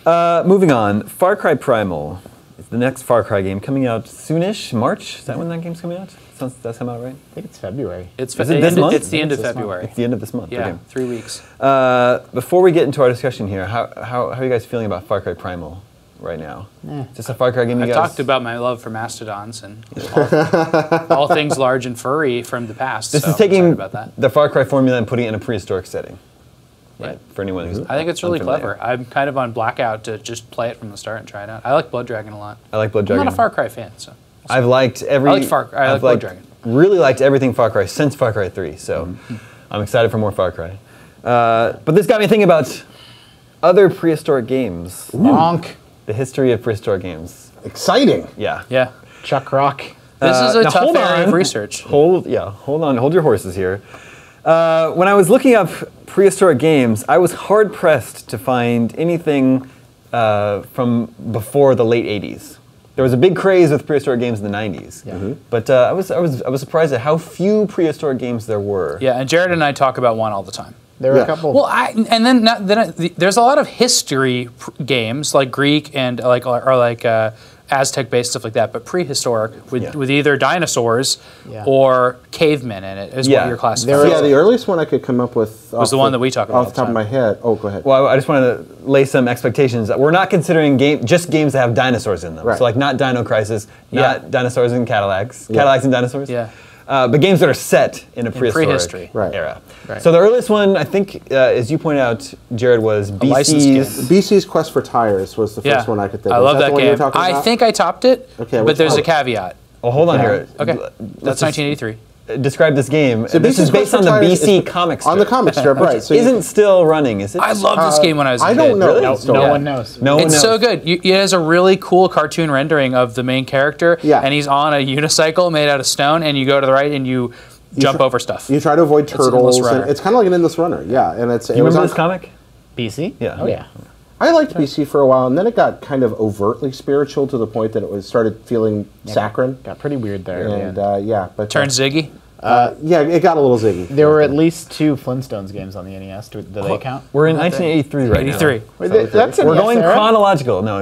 Moving on, Far Cry Primal is the next Far Cry game coming out soonish. March? Is that when that game's coming out? Does that sound about right? I think it's February. Is it this month? It's the end of February. It's the end of this month. Yeah, okay. 3 weeks. Before we get into our discussion here, how are you guys feeling about Far Cry Primal right now? Is this a Far Cry game you I guys... talked about my love for mastodons and all things large and furry from the past. This is taking the Far Cry formula and putting it in a prehistoric setting. Right, for anyone who's I think it's really unfamiliar. clever. I'm kind of on blackout to just play it from the start and try it out. I like Blood Dragon a lot. I like Blood Dragon. I'm not a Far Cry fan, so. I've liked every... I like Blood Dragon. Really liked everything Far Cry since Far Cry 3, so I'm excited for more Far Cry. But this got me thinking about other prehistoric games. Bonk. The history of prehistoric games. Exciting. Yeah. Yeah. Chuck Rock. This is a now tough hold area on. of research. Hold on, hold your horses here. When I was looking up prehistoric games, I was hard-pressed to find anything from before the late 80s. There was a big craze with prehistoric games in the 90s, but I was surprised at how few prehistoric games there were. Yeah, and Jared and I talk about one all the time. There were a couple. Well, there's a lot of history games like Greek and Aztec-based stuff like that, but prehistoric with either dinosaurs or cavemen in it is what you're classifying. Yeah, the earliest one I could come up with was the one that we talked about off the top of my head. Oh, go ahead. Well, I just wanted to lay some expectations. We're not considering just games that have dinosaurs in them. Right. So like not Dino Crisis, not Dinosaurs and Cadillacs, Cadillacs and Dinosaurs. Yeah. But games that are set in a prehistoric era. Right. So the earliest one, I think, as you pointed out, Jared, was BC's Quest for Tires was the first one I could think of. I love that game. I think I topped it, but there's a caveat. Well, hold on here. Okay, that's 1983. Describe this game. So this is based on the BC comic strip. On the comic strip, right. So isn't still running, is it? I loved this game when I was a kid. I don't know. Really? No one knows. No one knows. It's so good. It has a really cool cartoon rendering of the main character, and he's on a unicycle made out of stone, and you go to the right and you jump over stuff. You try to avoid turtles. It's kind of like an endless runner, and it's. You remember this comic? BC? Yeah. Oh yeah. I liked BC for a while, and then it got kind of overtly spiritual to the point that it started feeling saccharine. Got pretty weird there. And but Turned Ziggy. Yeah, it got a little ziggy. There were at least 2 Flintstones games on the NES. Do they count? We're in 1983 right now. 83. That's We're going chronological. No.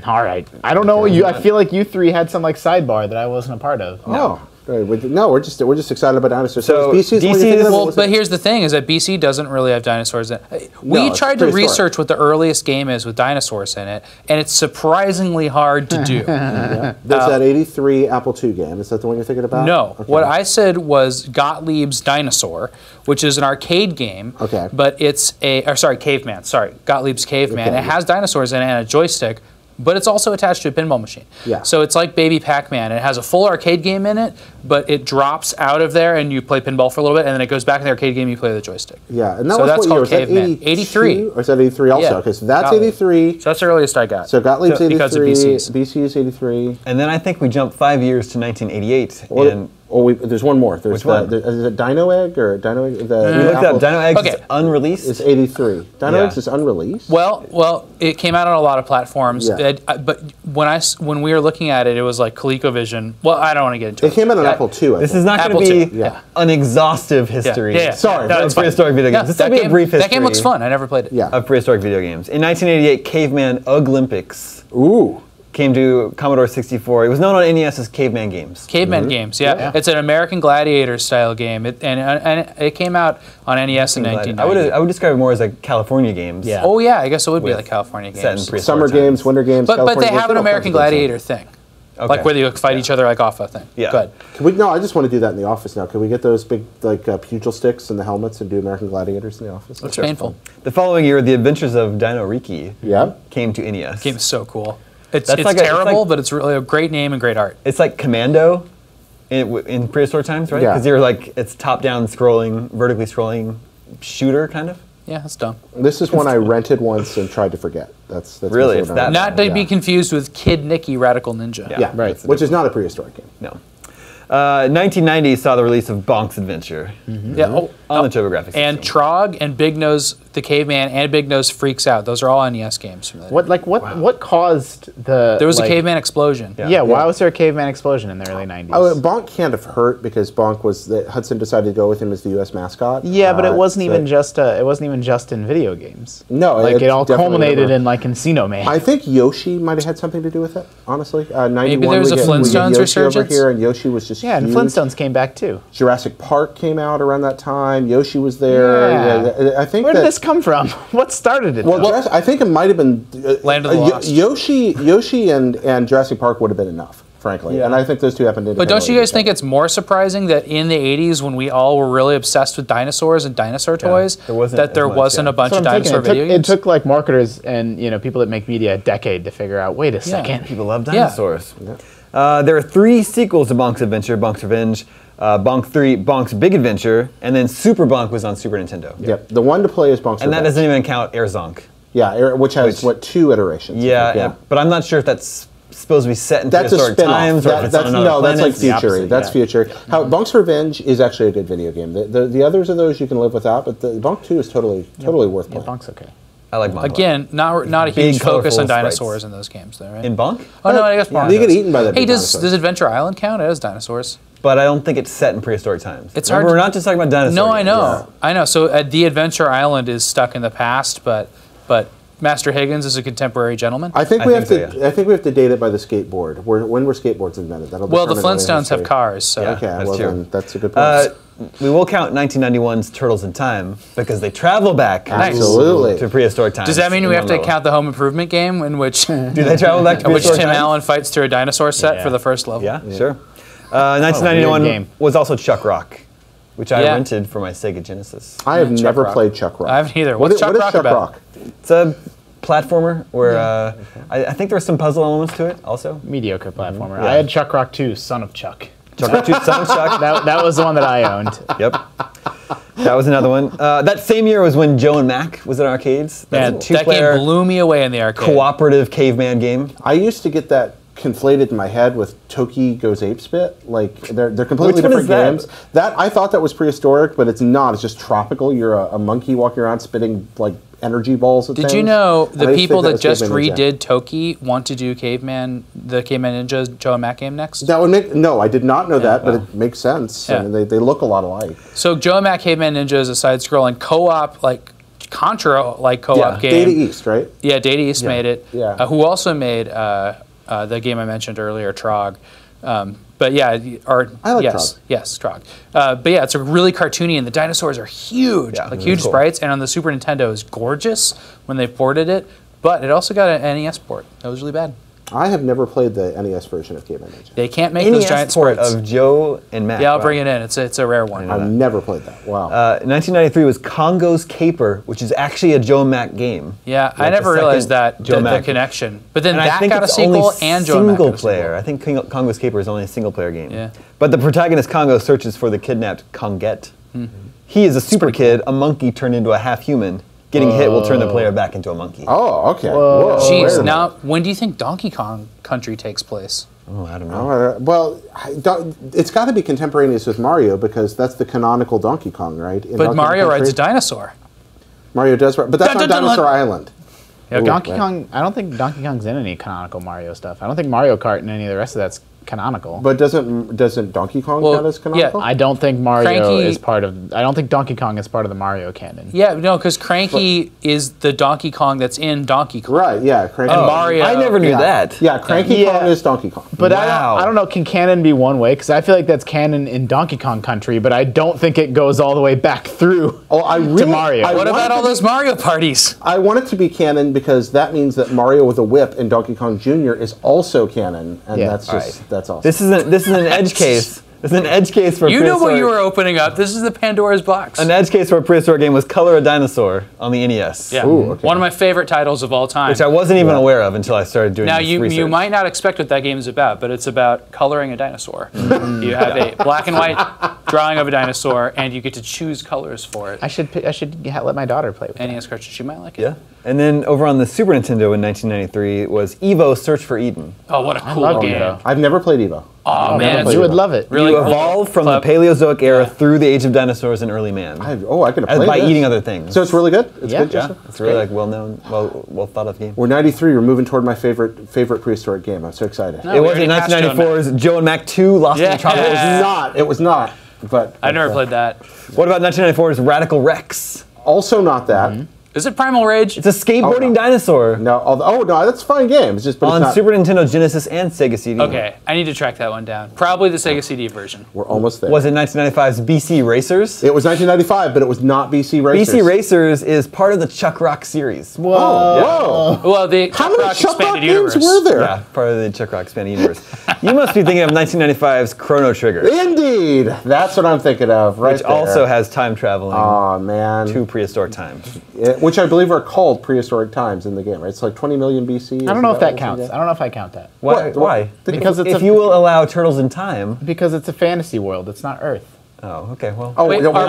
All right. I don't know. I feel like you 3 had some like sidebar that I wasn't a part of. No. No, we're just excited about dinosaurs. So BC's but here's the thing: is that BC doesn't really have dinosaurs in it. We tried to research what the earliest game is with dinosaurs in it, and it's surprisingly hard to do. There's that '83 Apple II game. Is that the one you're thinking about? No, what I said was Gottlieb's Dinosaur, which is an arcade game. Okay. But it's Caveman. Sorry, Gottlieb's Caveman. Okay. It has dinosaurs in it and a joystick. But it's also attached to a pinball machine. Yeah. So it's like Baby Pac-Man. It has a full arcade game in it, but it drops out of there and you play pinball for a little bit, and then it goes back in the arcade game. You play the joystick. Yeah, and that so was that's what year? called Was that Caveman. 83. Or is that 83 also? Yeah. Okay, so that's Gottlieb. 83. So that's the earliest I got. So Gottlieb's 83. Because of BC's. BC's 83. And then I think we jumped 5 years to 1988. There's one more. There's Which one? Is it Dino Egg or Dino Egg? We looked up. Dino Eggs is unreleased. It's 83. Dino Eggs is unreleased. Well, it came out on a lot of platforms. Yeah. But when we were looking at it, it was like ColecoVision. Well, I don't want to get into it. It came out on Apple II. This is not going to be an exhaustive history. Yeah. Sorry, no, it's prehistoric video games. This will be a brief history. That game looks fun. I never played it. Yeah. Of prehistoric video games. In 1988, Caveman Uglympics. Ooh. Came to Commodore 64. It was known on NES as Caveman Games. Caveman Games, yeah. It's an American Gladiator style game, and it came out on NES in 1990. I would describe it more as like California games. Yeah. Oh yeah, I guess it would be like California games. Summer games, winter games. But they have an American Gladiator thing, like where you fight each other like off a thing. Yeah. Good. No, I just want to do that in the office now. Can we get those big like pugil sticks and the helmets and do American Gladiators in the office? Looks painful. The following year, The Adventures of Dino Riki came to NES. The game is so cool. It's terrible, but it's really a great name and great art. It's like Commando in prehistoric times, right? Yeah. Because you're like, it's top-down scrolling, vertically scrolling shooter, kind of. Yeah, that's dumb. This is one I rented once and tried to forget. That's really, it's that not to be confused with Kid Nicky Radical Ninja. Yeah, right. Which is not a prehistoric game. No. 1990 saw the release of Bonk's Adventure. Yeah, on the TurboGrafx. And Trog and Big Nose the Caveman and Big Nose Freaks Out. Those are all NES games. From What caused the? There was a caveman explosion. Yeah. Why was there a caveman explosion in the early '90s? Oh, Bonk can't have hurt because Bonk was Hudson decided to go with him as the U.S. mascot. Yeah, but it wasn't even just in video games. No, like it all definitely culminated never. in like Encino Man. I think Yoshi might have had something to do with it. Honestly, 91, Maybe there was a we get Flintstones Yoshi resurgence over here, and Yoshi was just yeah, and huge. Flintstones came back too. Jurassic Park came out around that time. Yoshi was there. Yeah. I think Where did this come from? What started it? Well, I think it might have been Land of the Lost. Yoshi and Jurassic Park would have been enough, frankly. And I think those two happened. But don't you guys think it's more surprising that in the '80s, when we all were really obsessed with dinosaurs and dinosaur toys, there wasn't a bunch of dinosaur video games? It took like marketers and people that make media a decade to figure out. Wait a second, people love dinosaurs. There are 3 sequels to Bonk's Adventure: Bonk's Revenge, Bonk 3, Bonk's Big Adventure, and then Super Bonk was on Super Nintendo. Yep. The one to play is Bonk's And that Revenge. doesn't even count Air Zonk. Yeah, which has 2 iterations. Yeah, but I'm not sure if that's supposed to be set in That's a prehistoric spin-off. times, or if it's on another that's like planet. future. That's future. Bonk's Revenge is actually a good video game. The others of those you can live without, but the Bonk 2 is totally worth playing. Bonk's okay. I like Bonk. Again, not a Big, huge focus on colorful dinosaurs sprites. in those games, though, right? In Bonk? Oh no, I guess Bonk. You get does. eaten by that. Hey, big does dinosaur. Adventure Island count as dinosaurs? But I don't think it's set in prehistoric times. It's Remember, hard to- we're not just talking about dinosaurs. No, I know, I know. So the Adventure Island is stuck in the past, but Master Higgins is a contemporary gentleman. I think I we think have to. so, yeah. I think we have to date it by the skateboard. When were skateboards invented? That'll Well, the determine Flintstones have history. cars, so Yeah. Okay, That's well true. then that's a good point. We will count 1991's Turtles in Time because they travel back Absolutely. to prehistoric times. does that mean we have to Monroe. count the Home Improvement game in which Do they travel back to in which prehistoric Tim times? Allen fights through a dinosaur set Yeah. for the first level? Yeah, sure. 1991 weird game. was also Chuck Rock, which I Yeah. rented for my Sega Genesis. I have Chuck never Rock. played Chuck Rock. I haven't either. What What's is Chuck Rock Chuck about? Rock? It's a platformer where I think there were some puzzle elements to it also. Mediocre platformer. Yeah. I had Chuck Rock 2, Son of Chuck. Chuck Rock 2, Son of Chuck. That was the one that I owned. Yep. That was another one. That same year was when Joe and Mac was in arcades. Yeah, That's a that game two-player blew me away in the arcade. cooperative caveman game. I used to get that conflated in my head with Toki Goes Apespit. Like they're completely Which one different is that? games. That I thought that was prehistoric, but it's not. It's just tropical. You're a monkey walking around spitting like energy balls at Did things. you know And the I used to people think that was just Caveman Ninja. redid Toki want to do the Caveman Ninja Joe and Mac game next? That would make no. I did not know that, but it makes sense. Yeah. I mean, they look a lot alike. So Joe and Mac Caveman Ninja is a side-scrolling co-op, like Contra like co-op game. Data East, right? Yeah, Data East made it. Yeah. Who also made the game I mentioned earlier, Trog. But yeah, I like yes, Trog. yes, Trog. But yeah, it's a really cartoony, and the dinosaurs are huge, Yeah, like really huge cool. sprites. And on the Super Nintendo, is gorgeous when they ported it. But it also got an NES port. That was really bad. I have never played the NES version of Caveman Ninja. They can't make those NES giant port sprites. of Joe and Mac. Yeah, I'll Wow. bring it in. It's a rare one. I've never played that. Wow. 1993 was Congo's Caper, which is actually a Joe and Mac game. Yeah, I Like never the realized second that Joe the Mac. connection. But then And I that think got a it's only sequel, and Joe and Mac got a single player. sequel. I think Congo's Caper is only a single player game. Yeah. But the protagonist Congo searches for the kidnapped Congette. He is a super kid, a monkey turned into a half-human. Getting hit will turn the player back into a monkey. Oh, okay. Whoa, wait a Jeez, minute. now when do you think Donkey Kong Country takes place? Oh, I don't know. Well, it's got to be contemporaneous with Mario because that's the canonical Donkey Kong, right? In But Donkey Mario Kong rides a Country? dinosaur. Mario does, but that's Dun, on dun, dun, Dinosaur dun. Island. Okay. Donkey Kong. I don't think Donkey Kong's in any canonical Mario stuff. I don't think Mario Kart and any of the rest of that's canonical. But doesn't Donkey Kong Well, count as canonical? yeah, I don't think Mario Cranky- is part of. I don't think Donkey Kong is part of the Mario canon. Yeah, no, because Cranky is the Donkey Kong that's in Donkey Kong. Right, yeah. Cranky And Mario. I never knew that. Yeah, Cranky Yeah. Kong is Donkey Kong. But Wow. I don't know. Can canon be one way? Because I feel like that's canon in Donkey Kong Country, but I don't think it goes all the way back through I really, to Mario. What want about it all to be- those Mario parties? I want it to be canon because that means that Mario with a whip in Donkey Kong Jr. is also canon, and Yeah. that's just that's awesome. This is an edge case. This is an edge case for You know what prehistoric- you were opening up. This is the Pandora's box. An edge case for a prehistoric game was Color a Dinosaur on the NES. Yeah. Ooh, okay. One of my favorite titles of all time. Which I wasn't even aware of until I started doing Now this you research. might not expect what that game is about, but it's about coloring a dinosaur. You have a black and white drawing of a dinosaur, and you get to choose colors for it. I should let my daughter play with it. NES cartridge, she might like it. Yeah. And then over on the Super Nintendo in 1993 was Evo Search for Eden. Oh, what a cool love game. Evo. I've never played Evo. Oh, man. You would love it. Really you cool. evolve from the Club. Paleozoic era through the Age of Dinosaurs and early man. I could have played by this. eating other things. So it's really good? It's Yeah. good, Yeah, Joseph? it's really like well-known, well thought of game. We're 93. We're moving toward my favorite prehistoric game. I'm so excited. No. It we was in already passed Joe and 1994's Joe and Mac 2 Lost Yeah. in the Tropics. It was not. It was not. But I've never played that. What about 1994's Radical Rex? Also not that. Is it Primal Rage? It's a skateboarding no. dinosaur No. No, that's a fine game. It's just but on it's not. Super Nintendo, Genesis, and Sega CD. Okay, I need to track that one down. Probably the Sega CD version. We're almost there. Was it 1995's BC Racers? It was 1995, but it was not BC Racers. BC Racers is part of the Chuck Rock series. Whoa. Oh, whoa. Well, the How Chuck many Rock Chuck Rock Expanded games Universe. were there? Yeah, part of the Chuck Rock Expanded Universe. You must be thinking of 1995's Chrono Trigger, Indeed. That's what I'm thinking of, right which there. also has time traveling Oh, man. to prehistoric times. Which I believe are called prehistoric times in the game, right? It's like 20 million BC. I don't know if that counts. I don't know if I count that. Why? What? Why? Because it's if a- you will allow turtles in time. Because it's a fantasy world. It's not Earth. Oh, okay. Well, Oh, Wait, no, are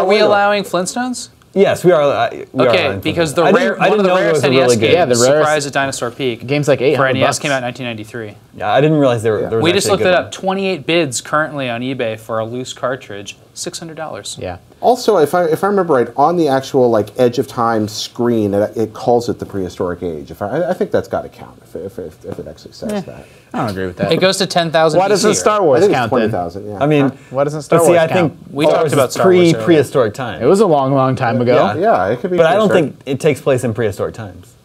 we wait. allowing Flintstones? yes, we are. We Okay, are because the I rare, didn't one of the know there rarest was a NES really good. games, Yeah, the rarest- Surprise at Dinosaur Peak, Game's like for $800 NES bucks. came out in 1993. Yeah, I didn't realize there was. We just actually a looked good it one. up. 28 bids currently on eBay for a loose cartridge, $600. Yeah. Also, if I remember right, on the actual like Edge of Time screen, it calls it the prehistoric age. I think that's got to count if it actually says that. I don't agree with that. It goes to 10,000 Why doesn't BC, Star right? I Wars think it's count then? 20,000. Yeah. I mean, Why doesn't Star but see, Wars I count? think We talked Wars about is Star Wars earlier. prehistoric time. It was a long, long time ago. Yeah. yeah, it could be. But I don't prehistoric. think it takes place in prehistoric times.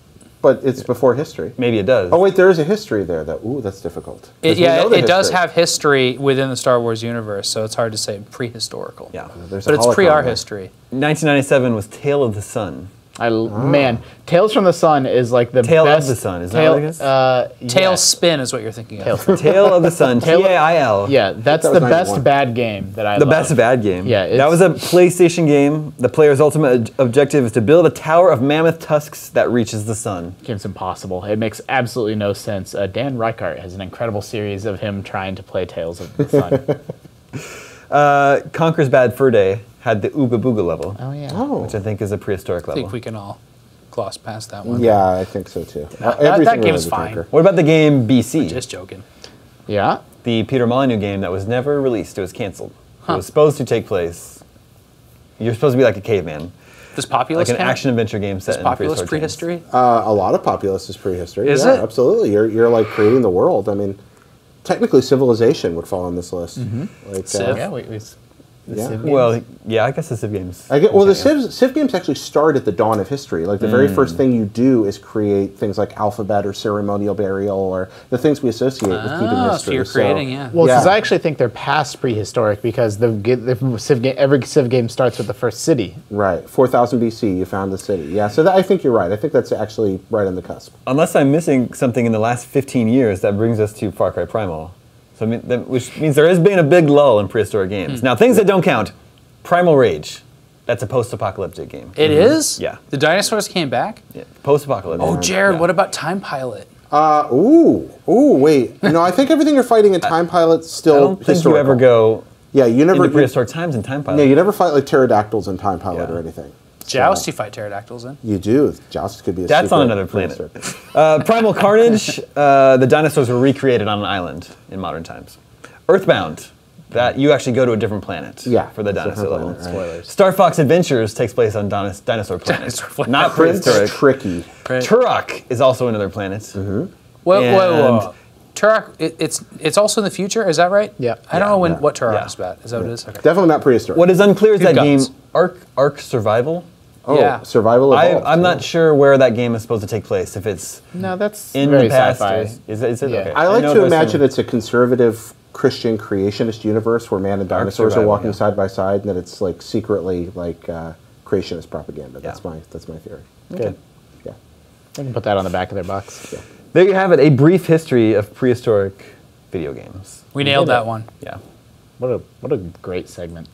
But it's before history. Maybe it does. Oh wait, there is a history there. That's difficult. 'Cause we know the It does history. have history within the Star Wars universe, so it's hard to say prehistorical. Yeah. There's But a it's pre-our holocron there. history. 1997 was Tale of the Sun. Man, Tales from the Sun is like the Tale of best. the Sun, is that what it is? Tailspin is what you're thinking of. Tale of the Sun. T-A-I-L. Yeah, that's That the was best 91. bad game that I The love. best bad game. Yeah, that it's- was a PlayStation game. The player's ultimate objective is to build a tower of mammoth tusks that reaches the sun. Game's impossible. It makes absolutely no sense. Dan Reichart has an incredible series of him trying to play Tales of the Sun. Conker's Bad Fur Day had the Ooga Booga level, Oh yeah. Oh. which I think is a prehistoric I level. think we can all gloss past that one. Yeah, I think so too. that Everything game's related to fine. Conker. What about the game BC? Just joking. Yeah. The Peter Molyneux game that was never released. It was canceled. It was supposed to take place. You're supposed to be like a caveman, This Populous like an count? action-adventure game set This in Populous prehistoric times. prehistory? A lot of Populous is prehistory. Is yeah, it? Absolutely. You're like creating the world. I mean, technically, Civilization would fall on this list. Like, Civ. Yeah. The Yeah. Civ games. Well, yeah, I guess the Civ games. the Civ games actually start at the dawn of history. Like the very first thing you do is create things like alphabet or ceremonial burial or the things we associate with keeping Oh, history. so you're creating, yeah. Well, because Yeah. I actually think they're past prehistoric because the Civ game, every Civ game starts with the first city. Right, 4000 BC, you found the city. Yeah, so I think you're right. I think that's actually right on the cusp. Unless I'm missing something in the last 15 years, that brings us to Far Cry Primal. So I mean, which means there has been a big lull in prehistoric games. Now, things that don't count. Primal Rage. That's a post-apocalyptic game. It is? Yeah. The dinosaurs came back? Yeah, post-apocalyptic. Oh, Jared, Yeah. what about Time Pilot? Wait. No, I think everything you're fighting in Time Pilot's still I don't think historical. you ever go Yeah, you never. into prehistoric times in Time Pilot. No, you never fight like pterodactyls in Time Pilot Yeah. or anything. Joust, you fight pterodactyls in. You do. Joust could be a That's secret on another planet. prehistoric. Primal Carnage, the dinosaurs were recreated on an island in modern times. Earthbound, that you actually go to a different planet Yeah, for the it's a dinosaur different level. planet, right. Spoilers. Star Fox Adventures takes place on dinosaur planet, Dinosaur planet. not Prince prehistoric. Tricky. Right. Turok is also another planet. Whoa. Turok, it's also in the future, is that right? Yeah. I don't know Yeah. what Turok Yeah. is about. Is that what it is? Okay. Definitely not prehistoric. What is unclear is Good that game guns. Ark Survival. Oh, Yeah. survival evolved. I'm not sure where that game is supposed to take place. If it's No, that's in very the past, sci-fi. or is it? Yeah. Okay. I like know to there's imagine some- it's a conservative Christian creationist universe where man and dinosaurs are survival, walking yeah. side by side, and that it's like secretly like creationist propaganda. That's Yeah. my theory. Good. Yeah. They can put that on the back of their box. Yeah. There you have it. A brief history of prehistoric video games. We nailed did it. that one. Yeah. What a great segment.